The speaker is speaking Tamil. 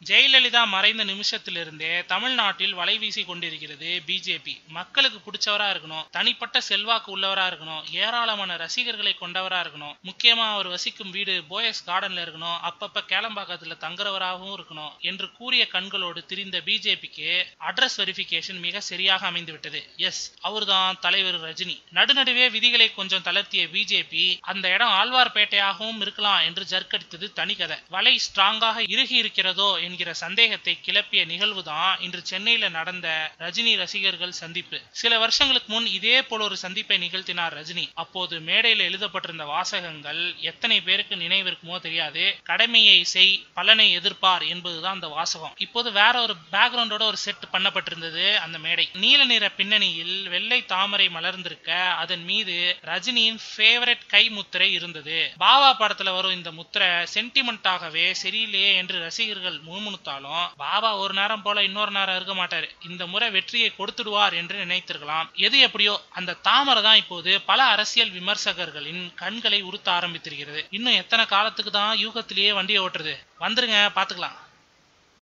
ஜெயலலிதா மறைந்த நிமிஷத்திலிருந்தே தமிழ்நாட்டில் வலை வீசி கொண்டிருக்கிறது பிஜேபி. மக்களுக்கு பிடிச்சவரா இருக்கணும், தனிப்பட்ட செல்வாக்கு உள்ளவரா இருக்கணும், ஏராளமான ரசிகர்களை கொண்டவரா இருக்கணும், முக்கியமா அவர் வசிக்கும் வீடு போயஸ் கார்டன்ல இருக்கணும், அப்பப்ப கேளம்பாக்கத்துல தங்குறவராகவும் இருக்கணும் என்று கூறிய கண்களோடு திரிந்த பிஜேபிக்கு அட்ரஸ் வெரிஃபிகேஷன் மிக சரியாக அமைந்து விட்டது. எஸ், அவர்தான் தலைவர் ரஜினி. நடுநடுவே விதிகளை கொஞ்சம் தளர்த்திய பிஜேபி அந்த இடம் ஆழ்வார்பேட்டையாகவும் இருக்கலாம் என்று ஜர்க்கடித்தது தனிக்கதை. வலை ஸ்ட்ராங்காக இறுகி இருக்கிறதோ என்கிற சந்தேகத்தை கிளப்பிய நிகழ்வுதான் இன்று சென்னையில நடந்த ரஜினி ரசிகர்கள் சந்திப்பு. சில வருஷங்களுக்கு முன் இதே போல ஒரு சந்திப்பை நிகழ்த்தினார் ரஜினி. அப்போது மேடையில் எழுதப்பட்டிருந்த வாசகங்கள் எத்தனை பேருக்கு நினைவிருக்குமோ தெரியாது. கடமையை செய், பலனை எதிர்பார் என்பதுதான் அந்த வாசகம். இப்போது வேற ஒரு பேக்ரவுண்டோட ஒரு செட் பண்ணப்பட்டிருந்தது அந்த மேடை. நீல நிற பின்னணியில் வெள்ளை தாமரை மலர்ந்திருக்க அதன் மீது ரஜினியின் ஃபேவரட் கை முத்திரை இருந்தது. பாபா படத்துல வரும் இந்த முத்திரை சென்டிமெண்டாகவே சரியில்லையே என்று ரசிகர்கள் முணுமுணுத்தாலும் பாபா ஒரு நேரம் போல இன்னொரு நேரம் இருக்க மாட்டாரு. இந்த முறை வெற்றியை கொடுத்துடுவார் என்று நினைத்திருக்கலாம். எது எப்படியோ அந்த தாமரை தான் இப்போது பல அரசியல் விமர்சகர்களின் கண்களை உறுத்த ஆரம்பித்திருக்கிறது. இன்னும் எத்தனை காலத்துக்கு தான் யூகத்திலேயே வண்டியை ஓட்டுறது? வந்துருங்க, பாத்துக்கலாம்.